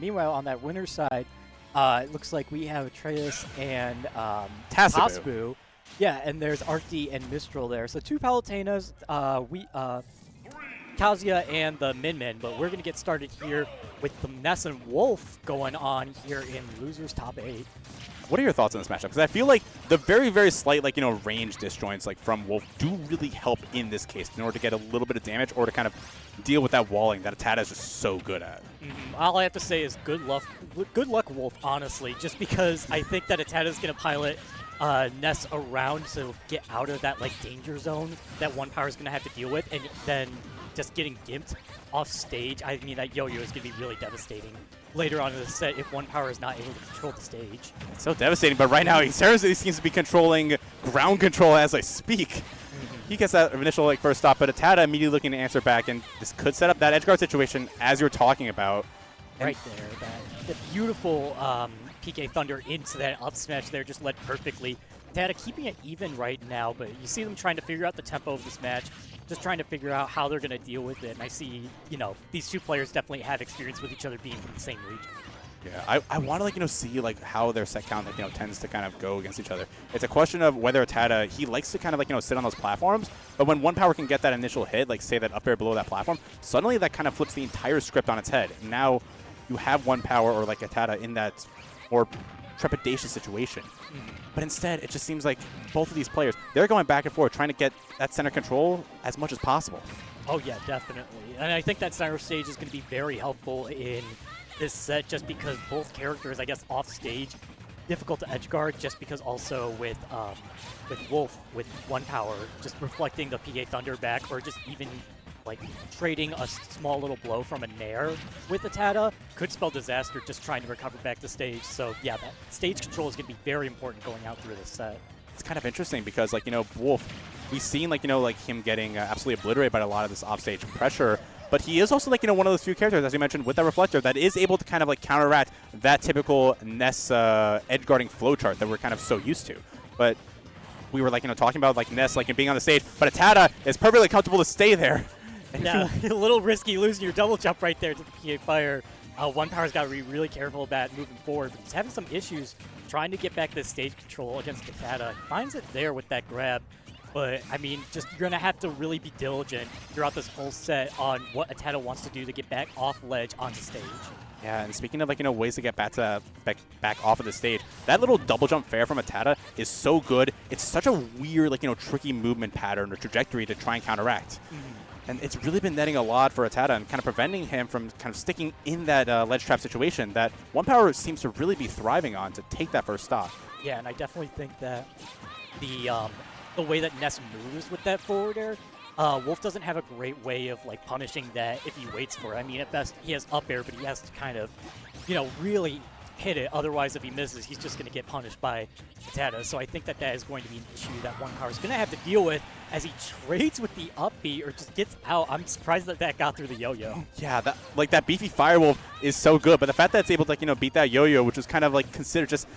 Meanwhile, on that winner's side, it looks like we have Atreus and Tasbu. Yeah, and there's Arcti and Mistral there. So two Palutenas, Kazuya and the Min, but we're going to get started here with the Ness and Wolf going on here in losers top 8. What are your thoughts on this matchup? Because I feel like the very, very slight, range disjoints, from Wolf do really help in this case in order to get a little bit of damage or to kind of deal with that walling that ATATA is just so good at. All I have to say is good luck, Wolf, honestly, just because I think that ATATA is going to pilot Ness around to get out of that, danger zone that OnePower is going to have to deal with, and then just getting gimped off stage. I mean, that yo-yo is going to be really devastating later on in the set if OnePower is not able to control the stage. It's so devastating, but right now he seriously seems to be controlling ground control as I speak. He gets that initial first stop, but ATATA immediately looking to answer back, and this could set up that edge guard situation as you're talking about. Right there, the beautiful PK Thunder into that up smash there just led perfectly. ATATA keeping it even right now, but you see them trying to figure out the tempo of this match, just trying to figure out how they're going to deal with it. And I see, these two players definitely have experience with each other being from the same region. Yeah, I want to see how their set count tends to kind of go against each other. It's a question of whether ATATA, he likes to kind of sit on those platforms, but when OnePower can get that initial hit, say that up air below that platform, suddenly that kind of flips the entire script on its head. Now you have OnePower or ATATA in that more trepidatious situation. But instead, it just seems like both of these players, they're going back and forth trying to get that center control as much as possible. Oh yeah, definitely. And I think that center stage is going to be very helpful in this set just because both characters, I guess, off stage, difficult to edge guard just because also with Wolf, with OnePower, just reflecting the PK Thunder back or just even trading a small little blow from a Nair with ATATA could spell disaster just trying to recover back the stage. So yeah, that stage control is going to be very important going out through this set. It's kind of interesting because, Wolf, we've seen, him getting absolutely obliterated by a lot of this offstage pressure, but he is also, one of those few characters, as you mentioned, with that Reflector that is able to kind of, counteract that typical Ness edge guarding flowchart that we're kind of so used to. But we were, talking about, Ness, being on the stage, but ATATA is perfectly comfortable to stay there. Yeah, a little risky losing your double jump right there to the PA Fire. OnePower's got to be really careful about moving forward, but he's having some issues trying to get back this stage control against ATATA. He finds it there with that grab, but I mean, you're going to have to really be diligent throughout this whole set on what ATATA wants to do to get back off ledge onto stage. Yeah, and speaking of ways to get back off of the stage, that little double jump fair from ATATA is so good. It's such a weird tricky movement pattern or trajectory to try and counteract. And it's really been netting a lot for ATATA and kind of preventing him from kind of sticking in that ledge trap situation that OnePower seems to really be thriving on to take that first stop. Yeah, and I definitely think that the way that Ness moves with that forward air, Wolf doesn't have a great way of punishing that if he waits for it. I mean, at best he has up air, but he has to kind of, really hit it. Otherwise, if he misses, he's just going to get punished by ATATA. So I think that is going to be an issue that OnePower is going to have to deal with as he trades with the up B or just gets out. I'm surprised that got through the yo-yo. Yeah, that beefy Firewolf is so good, but the fact that it's able to beat that yo-yo, which is kind of considered just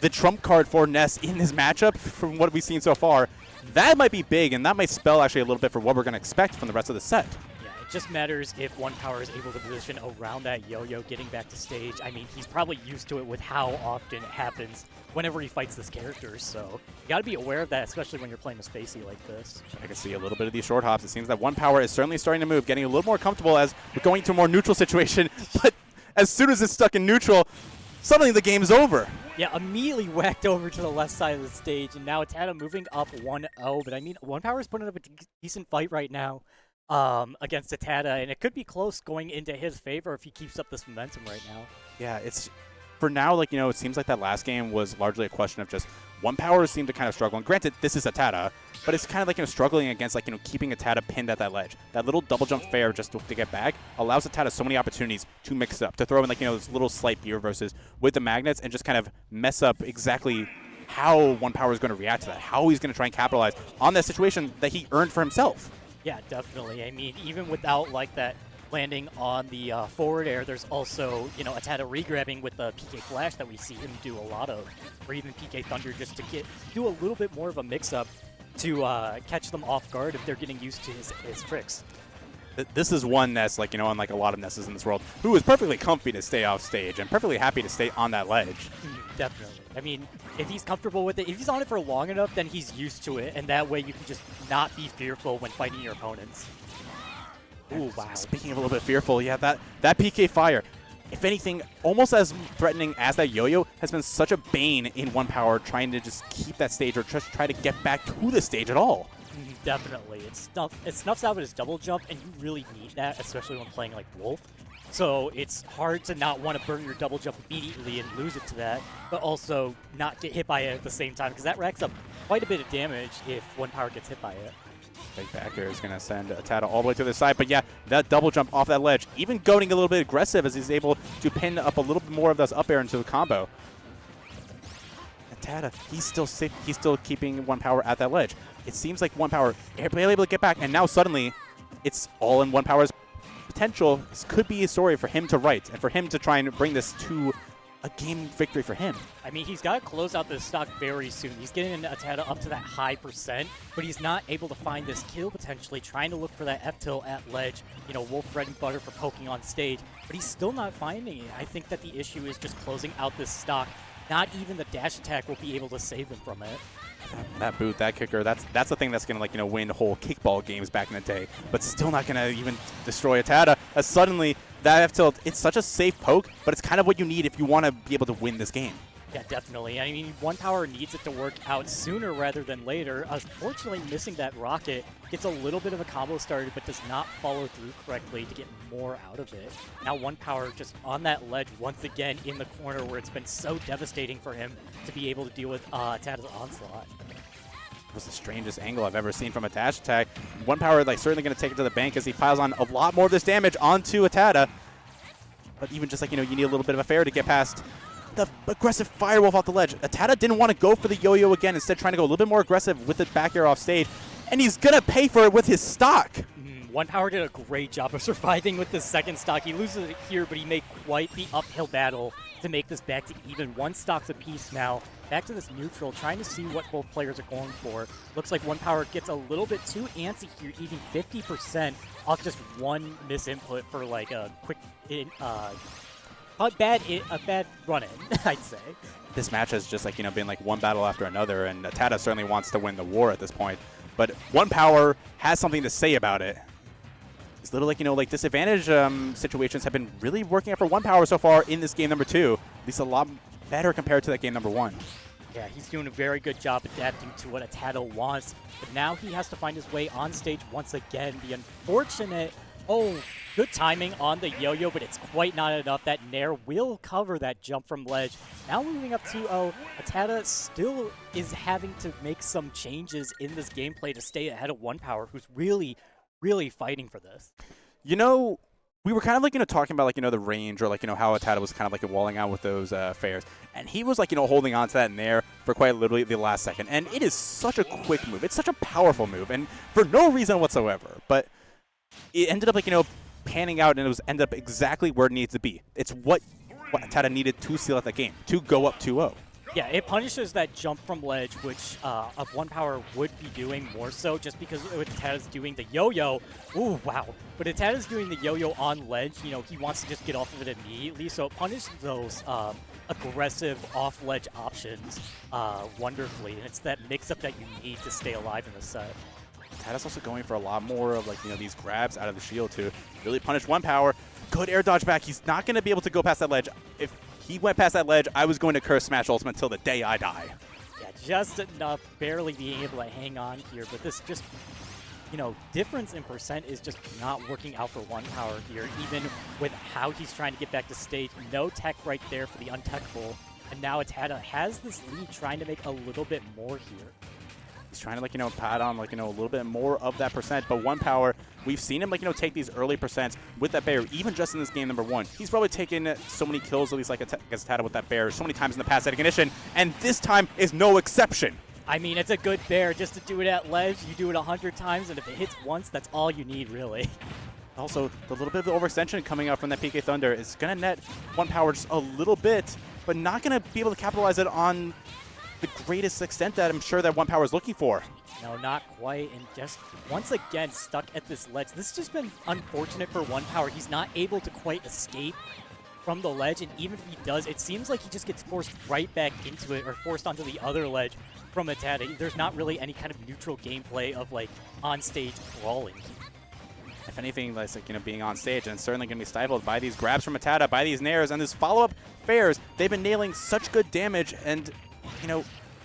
the trump card for Ness in this matchup from what we've seen so far, that might be big, and that might spell actually a little bit for what we're going to expect from the rest of the set. It just matters if OnePower is able to position around that yo-yo getting back to stage. I mean, he's probably used to it with how often it happens whenever he fights this character, so you got to be aware of that, especially when you're playing a spacey like this. I can see a little bit of these short hops. It seems that OnePower is certainly starting to move, getting a little more comfortable as we're going to a more neutral situation, but as soon as it's stuck in neutral, suddenly the game's over. Yeah, immediately whacked over to the left side of the stage, and now ATATA moving up 1-0, but I mean, OnePower is putting up a decent fight right now against ATATA, and it could be close going into his favor if he keeps up this momentum right now. Yeah, it's for now, it seems like that last game was largely a question of just OnePower seemed to kind of struggle. And granted, this is ATATA, but it's kind of struggling against keeping ATATA pinned at that ledge. That little double jump fair just to get back allows ATATA so many opportunities to mix it up, to throw in those little slight beer versus with the magnets and just kind of mess up exactly how OnePower is going to react to that, how he's going to try and capitalize on that situation that he earned for himself. Yeah, definitely. I mean, even without that landing on the forward air, there's also, ATATA re-grabbing with the PK Flash that we see him do a lot of, or even PK Thunder just to do a little bit more of a mix-up to catch them off guard if they're getting used to his tricks. This is one Ness, like, unlike a lot of Nesses in this world, who is perfectly comfy to stay off stage and perfectly happy to stay on that ledge. Definitely. I mean, if he's comfortable with it, if he's on it for long enough, then he's used to it, and that way you can just not be fearful when fighting your opponents. Ooh, wow. Speaking of a little bit fearful, yeah, that PK fire, if anything, almost as threatening as that yo-yo, has been such a bane in OnePower trying to just keep that stage or just try to get back to the stage at all. Definitely. It snuffs out with his double jump, and you really need that, especially when playing like Wolf. So it's hard to not want to burn your double jump immediately and lose it to that, but also not get hit by it at the same time, because that racks up quite a bit of damage if OnePower gets hit by it. Big back air is going to send ATATA all the way to the side, but yeah, that double jump off that ledge, even going a little bit aggressive as he's able to pin up a little bit more of this up air into a combo. ATATA, he's still safe. He's still keeping OnePower at that ledge. It seems like OnePower able to get back, and now suddenly it's all in OnePower's potential. This could be a story for him to write and for him to try and bring this to a game victory for him. I mean, he's got to close out this stock very soon. He's getting ATATA up to that high percent, but he's not able to find this kill potentially, trying to look for that F-tilt at ledge, Wolf bread and butter for poking on stage, but he's still not finding it. I think that the issue is just closing out this stock. Not even the dash attack will be able to save him from it. That boot, that kicker, that's the thing that's going to, win whole kickball games back in the day, but still not going to even destroy ATATA, as suddenly that F-tilt, it's such a safe poke, but it's kind of what you need if you want to be able to win this game. Yeah, definitely. I mean, OnePower needs it to work out sooner rather than later. Unfortunately, missing that rocket gets a little bit of a combo started, but does not follow through correctly to get more out of it. Now OnePower just on that ledge once again in the corner where it's been so devastating for him to be able to deal with ATATA's onslaught. It was the strangest angle I've ever seen from a dash attack. OnePower certainly going to take it to the bank as he piles on a lot more of this damage onto ATATA. But even just you need a little bit of a fair to get past the aggressive Firewolf off the ledge. ATATA didn't want to go for the yo-yo again, instead trying to go a little bit more aggressive with the back air off stage. And he's going to pay for it with his stock. OnePower did a great job of surviving with the second stock. He loses it here, but he made quite the uphill battle to make this back to even. One stock's apiece now. Back to this neutral, trying to see what both players are going for. Looks like OnePower gets a little bit too antsy here, even 50% off just one misinput for a quick, a bad run-in, I'd say. This match has just been one battle after another, and ATATA certainly wants to win the war at this point. But OnePower has something to say about it. These little disadvantage situations have been really working out for OnePower so far in this game number 2. At least a lot better compared to that game number 1. Yeah, he's doing a very good job adapting to what ATATA wants, but now he has to find his way on stage once again. The unfortunate, good timing on the yo-yo, but it's quite not enough. That Nair will cover that jump from ledge. Now moving up 2-0, ATATA still is having to make some changes in this gameplay to stay ahead of OnePower, who's really fighting for this. We were kind of talking about the range or how ATATA was kind of walling out with those fairs, and he was holding on to that in there for quite literally the last second. And it is such a quick move. It's such a powerful move, and for no reason whatsoever. But it ended up panning out, and it ended up exactly where it needs to be. It's what ATATA needed to seal out that game, to go up 2-0. Yeah, it punishes that jump from ledge, which of OnePower would be doing more so, just because ATATA's doing the yo-yo. Ooh, wow. But ATATA's doing the yo-yo on ledge. He wants to just get off of it immediately, so it punishes those aggressive off-ledge options wonderfully, and it's that mix-up that you need to stay alive in the set. ATATA's also going for a lot more of these grabs out of the shield to really punish OnePower. Good air dodge back. He's not going to be able to go past that ledge. If he went past that ledge, I was going to curse Smash Ultimate until the day I die. Yeah, just enough, barely being able to hang on here, but this just, difference in percent is just not working out for OnePower here, even with how he's trying to get back to stage. No tech right there for the untechable, and now ATATA has this lead trying to make a little bit more here. He's trying to, pad on, a little bit more of that percent. But OnePower, we've seen him, take these early percents with that bear, even just in this game number 1. He's probably taken so many kills, at least against ATATA with that bear, so many times in the past at Ignition, and this time is no exception. I mean, it's a good bear. Just to do it at ledge, you do it 100 times, and if it hits once, that's all you need, really. Also, the little bit of the overextension coming out from that PK Thunder is going to net OnePower just a little bit, but not going to be able to capitalize it on the greatest extent that I'm sure that OnePower is looking for. No, not quite, and just once again stuck at this ledge. This has just been unfortunate for OnePower. He's not able to quite escape from the ledge, and even if he does, it seems like he just gets forced right back into it or forced onto the other ledge from ATATA. There's not really any kind of neutral gameplay of like on-stage brawling. If anything, like being on stage, and it's certainly going to be stifled by these grabs from ATATA, by these nairs, and this follow-up fairs. They've been nailing such good damage, and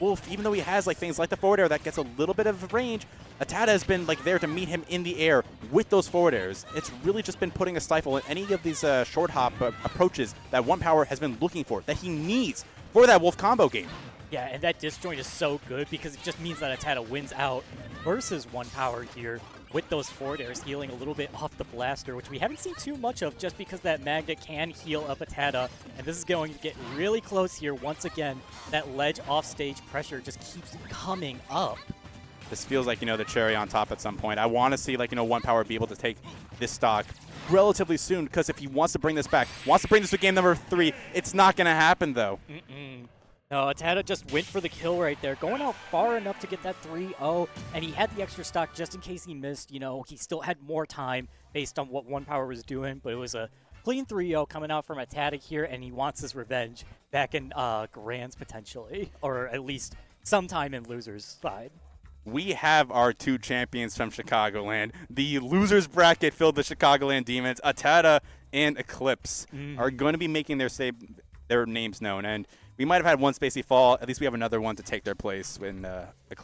Wolf, even though he has like things like the forward air that gets a little bit of range, ATATA has been like there to meet him in the air with those forward airs. It's really just been putting a stifle in any of these short hop approaches that OnePower has been looking for, that he needs for that Wolf combo game. Yeah, and that disjoint is so good because it just means that ATATA wins out versus OnePower here with those forward airs healing a little bit off the blaster, which we haven't seen too much of just because that magnet can heal up ATATA. And this is going to get really close here once again. That ledge offstage pressure just keeps coming up. This feels like, the cherry on top at some point. I want to see, OnePower be able to take this stock relatively soon, because if he wants to bring this back, wants to bring this to game number 3, it's not going to happen, though. No, ATATA just went for the kill right there, going out far enough to get that 3-0, and he had the extra stock just in case he missed. He still had more time based on what OnePower was doing, but it was a clean 3-0 coming out from ATATA here, and he wants his revenge back in Grands potentially, or at least sometime in Losers side. We have our 2 champions from Chicagoland. The losers bracket filled the Chicagoland Demons. ATATA and Eclipse are going to be making their names known, and we might have had one Spacey fall. At least we have another one to take their place when Eclipse